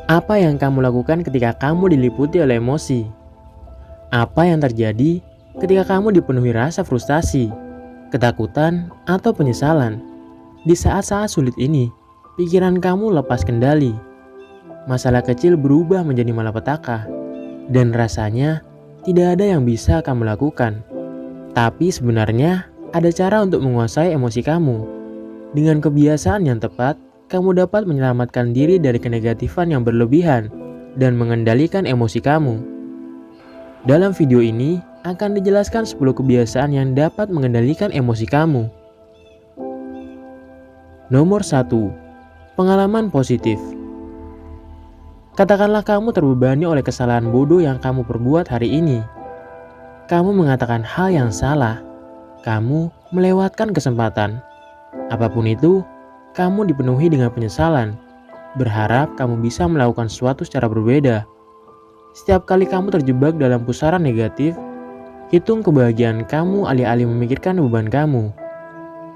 Apa yang kamu lakukan ketika kamu diliputi oleh emosi? Apa yang terjadi ketika kamu dipenuhi rasa frustasi, ketakutan, atau penyesalan? Di saat-saat sulit ini, pikiran kamu lepas kendali. Masalah kecil berubah menjadi malapetaka, dan rasanya tidak ada yang bisa kamu lakukan. Tapi sebenarnya ada cara untuk menguasai emosi kamu. Dengan kebiasaan yang tepat, kamu dapat menyelamatkan diri dari kenegatifan yang berlebihan dan mengendalikan emosi kamu. Dalam video ini akan dijelaskan 10 kebiasaan yang dapat mengendalikan emosi kamu. Nomor 1. Pengalaman positif. Katakanlah kamu terbebani oleh kesalahan bodoh yang kamu perbuat hari ini. Kamu mengatakan hal yang salah. Kamu melewatkan kesempatan. Apapun itu, kamu dipenuhi dengan penyesalan. Berharap kamu bisa melakukan sesuatu secara berbeda. Setiap kali kamu terjebak dalam pusaran negatif, hitung kebahagiaan kamu alih-alih memikirkan beban kamu.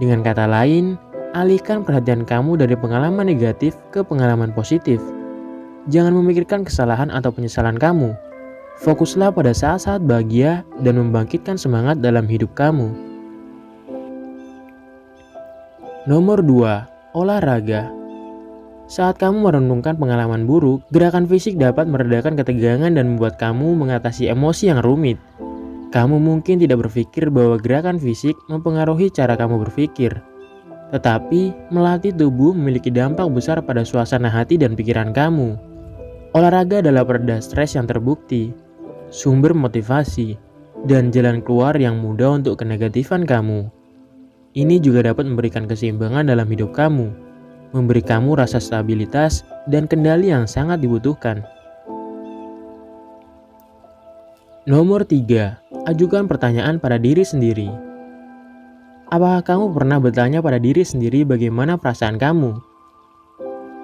Dengan kata lain, alihkan perhatian kamu dari pengalaman negatif ke pengalaman positif. Jangan memikirkan kesalahan atau penyesalan kamu. Fokuslah pada saat-saat bahagia dan membangkitkan semangat dalam hidup kamu. Nomor 2. Olahraga. Saat kamu merenungkan pengalaman buruk, gerakan fisik dapat meredakan ketegangan dan membuat kamu mengatasi emosi yang rumit. Kamu mungkin tidak berpikir bahwa gerakan fisik mempengaruhi cara kamu berpikir. Tetapi, melatih tubuh memiliki dampak besar pada suasana hati dan pikiran kamu. Olahraga adalah pereda stres yang terbukti, sumber motivasi, dan jalan keluar yang mudah untuk kenegatifan kamu. Ini juga dapat memberikan keseimbangan dalam hidup kamu, memberi kamu rasa stabilitas dan kendali yang sangat dibutuhkan. Nomor 3. Ajukan pertanyaan pada diri sendiri. Apakah kamu pernah bertanya pada diri sendiri bagaimana perasaan kamu?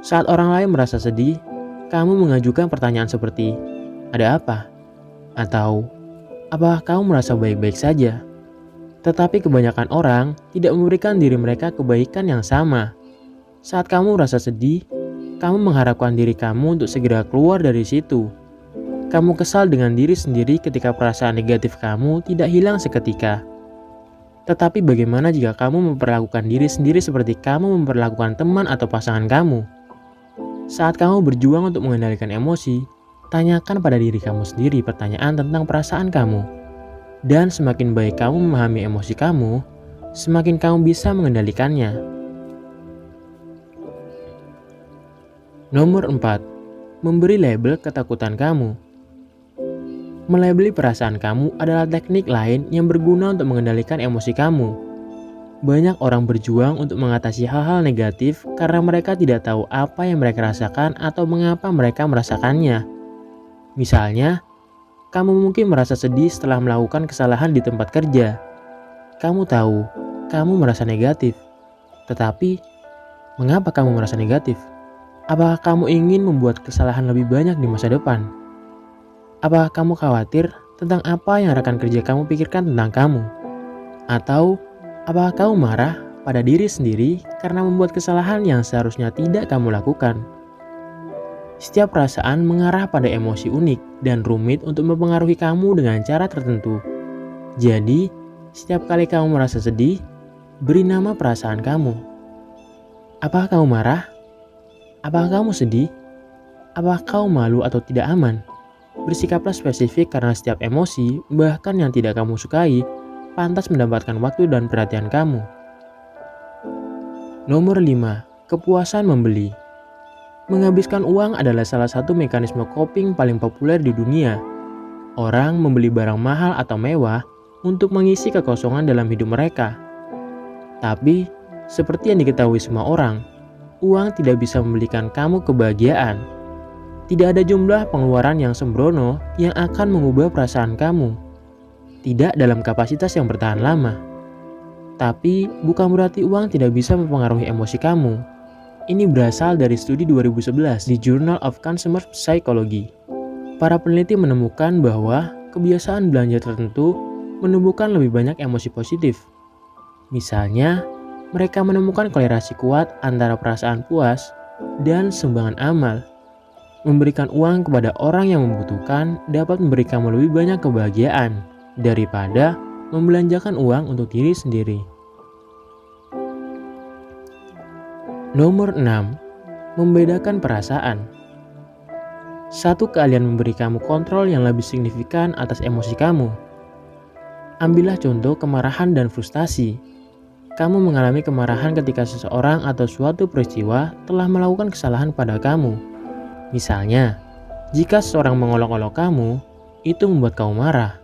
Saat orang lain merasa sedih, kamu mengajukan pertanyaan seperti, "Ada apa?" Atau, "Apakah kamu merasa baik-baik saja?" Tetapi kebanyakan orang tidak memberikan diri mereka kebaikan yang sama. Saat kamu merasa sedih, kamu mengharapkan diri kamu untuk segera keluar dari situ. Kamu kesal dengan diri sendiri ketika perasaan negatif kamu tidak hilang seketika. Tetapi bagaimana jika kamu memperlakukan diri sendiri seperti kamu memperlakukan teman atau pasangan kamu? Saat kamu berjuang untuk mengendalikan emosi, tanyakan pada diri kamu sendiri pertanyaan tentang perasaan kamu. Dan semakin baik kamu memahami emosi kamu, semakin kamu bisa mengendalikannya. Nomor 4. Memberi label ketakutan kamu. Melabeli perasaan kamu adalah teknik lain yang berguna untuk mengendalikan emosi kamu. Banyak orang berjuang untuk mengatasi hal-hal negatif karena mereka tidak tahu apa yang mereka rasakan atau mengapa mereka merasakannya. Misalnya, kamu mungkin merasa sedih setelah melakukan kesalahan di tempat kerja. Kamu tahu, kamu merasa negatif. Tetapi, mengapa kamu merasa negatif? Apakah kamu ingin membuat kesalahan lebih banyak di masa depan? Apakah kamu khawatir tentang apa yang rekan kerja kamu pikirkan tentang kamu? Atau, apakah kamu marah pada diri sendiri karena membuat kesalahan yang seharusnya tidak kamu lakukan? Setiap perasaan mengarah pada emosi unik dan rumit untuk mempengaruhi kamu dengan cara tertentu. Jadi, setiap kali kamu merasa sedih, beri nama perasaan kamu. Apakah kamu marah? Apakah kamu sedih? Apakah kamu malu atau tidak aman? Bersikaplah spesifik karena setiap emosi, bahkan yang tidak kamu sukai, pantas mendapatkan waktu dan perhatian kamu. Nomor 5. Kepuasan membeli. Menghabiskan uang adalah salah satu mekanisme coping paling populer di dunia. Orang membeli barang mahal atau mewah untuk mengisi kekosongan dalam hidup mereka. Tapi, seperti yang diketahui semua orang, uang tidak bisa membelikan kamu kebahagiaan. Tidak ada jumlah pengeluaran yang sembrono yang akan mengubah perasaan kamu. Tidak dalam kapasitas yang bertahan lama. Tapi, bukan berarti uang tidak bisa mempengaruhi emosi kamu. Ini berasal dari studi 2011 di Journal of Consumer Psychology. Para peneliti menemukan bahwa kebiasaan belanja tertentu menumbuhkan lebih banyak emosi positif. Misalnya, mereka menemukan korelasi kuat antara perasaan puas dan sumbangan amal. Memberikan uang kepada orang yang membutuhkan dapat memberi kamu lebih banyak kebahagiaan daripada membelanjakan uang untuk diri sendiri. Nomor 6. Membedakan perasaan. Satu keahlian memberi kamu kontrol yang lebih signifikan atas emosi kamu. Ambillah contoh kemarahan dan frustasi. Kamu mengalami kemarahan ketika seseorang atau suatu peristiwa telah melakukan kesalahan pada kamu. Misalnya, jika seseorang mengolok-olok kamu, itu membuat kamu marah.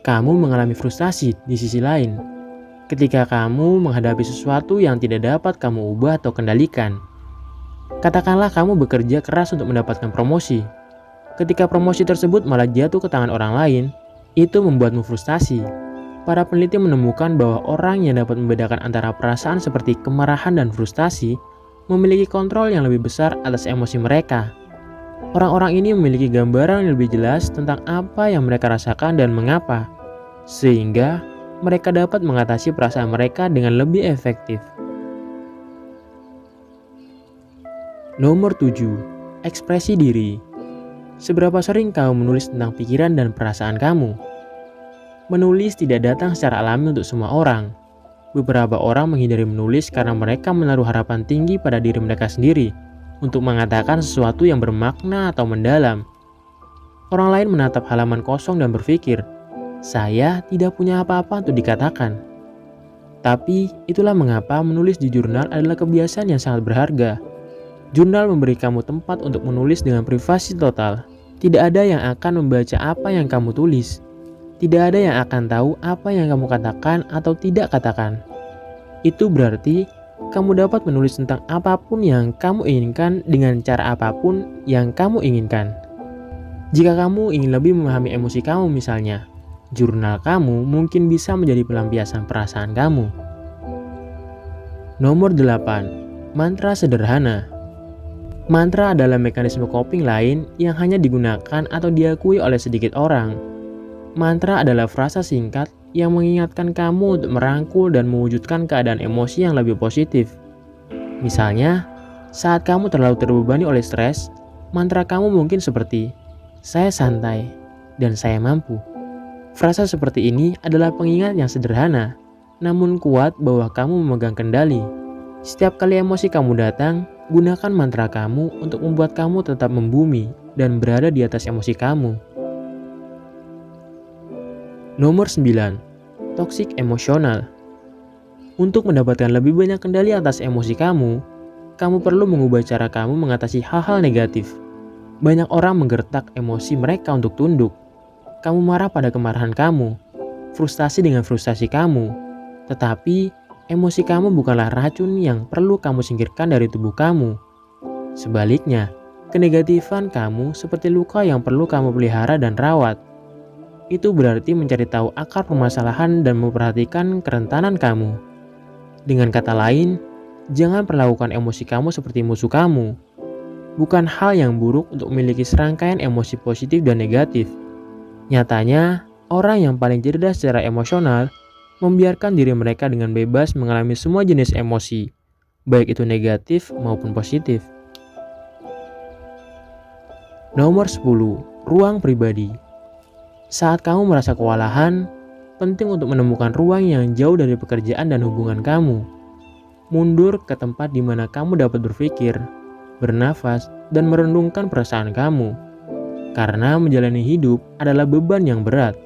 Kamu mengalami frustasi di sisi lain, ketika kamu menghadapi sesuatu yang tidak dapat kamu ubah atau kendalikan. Katakanlah kamu bekerja keras untuk mendapatkan promosi. Ketika promosi tersebut malah jatuh ke tangan orang lain, itu membuatmu frustasi. Para peneliti menemukan bahwa orang yang dapat membedakan antara perasaan seperti kemarahan dan frustasi memiliki kontrol yang lebih besar atas emosi mereka. Orang-orang ini memiliki gambaran yang lebih jelas tentang apa yang mereka rasakan dan mengapa, sehingga mereka dapat mengatasi perasaan mereka dengan lebih efektif. Nomor 7. Ekspresi diri. Seberapa sering kamu menulis tentang pikiran dan perasaan kamu? Menulis tidak datang secara alami untuk semua orang. Beberapa orang menghindari menulis karena mereka menaruh harapan tinggi pada diri mereka sendiri untuk mengatakan sesuatu yang bermakna atau mendalam. Orang lain menatap halaman kosong dan berpikir, saya tidak punya apa-apa untuk dikatakan. Tapi itulah mengapa menulis di jurnal adalah kebiasaan yang sangat berharga. Jurnal memberi kamu tempat untuk menulis dengan privasi total. Tidak ada yang akan membaca apa yang kamu tulis. Tidak ada yang akan tahu apa yang kamu katakan atau tidak katakan. Itu berarti kamu dapat menulis tentang apapun yang kamu inginkan dengan cara apapun yang kamu inginkan. Jika kamu ingin lebih memahami emosi kamu misalnya, jurnal kamu mungkin bisa menjadi pelampiasan perasaan kamu. Nomor 8. Mantra sederhana. Mantra adalah mekanisme coping lain yang hanya digunakan atau diakui oleh sedikit orang. Mantra adalah frasa singkat yang mengingatkan kamu untuk merangkul dan mewujudkan keadaan emosi yang lebih positif. Misalnya, saat kamu terlalu terbebani oleh stres, mantra kamu mungkin seperti, saya santai dan saya mampu. Frasa seperti ini adalah pengingat yang sederhana, namun kuat bahwa kamu memegang kendali. Setiap kali emosi kamu datang, gunakan mantra kamu untuk membuat kamu tetap membumi dan berada di atas emosi kamu. Nomor 9. Toksik emosional. Untuk mendapatkan lebih banyak kendali atas emosi kamu perlu mengubah cara kamu mengatasi hal-hal negatif. Banyak orang menggertak emosi mereka untuk tunduk. Kamu marah pada kemarahan kamu, frustasi dengan frustasi kamu. Tetapi, emosi kamu bukanlah racun yang perlu kamu singkirkan dari tubuh kamu. Sebaliknya, kenegatifan kamu seperti luka yang perlu kamu pelihara dan rawat. Itu berarti mencari tahu akar permasalahan dan memperhatikan kerentanan kamu. Dengan kata lain, jangan perlakukan emosi kamu seperti musuh kamu. Bukan hal yang buruk untuk memiliki serangkaian emosi positif dan negatif. Nyatanya, orang yang paling cerdas secara emosional membiarkan diri mereka dengan bebas mengalami semua jenis emosi, baik itu negatif maupun positif. Nomor 10. Ruang pribadi. Saat kamu merasa kewalahan, penting untuk menemukan ruang yang jauh dari pekerjaan dan hubungan kamu. Mundur ke tempat di mana kamu dapat berpikir, bernafas, dan merenungkan perasaan kamu. Karena menjalani hidup adalah beban yang berat.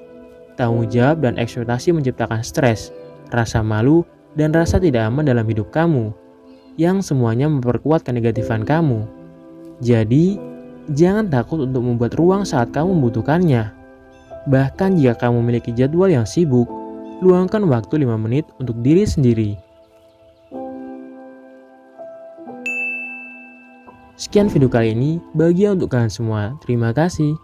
Tanggung jawab dan ekspektasi menciptakan stres, rasa malu, dan rasa tidak aman dalam hidup kamu, yang semuanya memperkuat kenegatifan kamu. Jadi, jangan takut untuk membuat ruang saat kamu membutuhkannya. Bahkan jika kamu memiliki jadwal yang sibuk, luangkan waktu 5 menit untuk diri sendiri. Sekian video kali ini, bahagia untuk kalian semua. Terima kasih.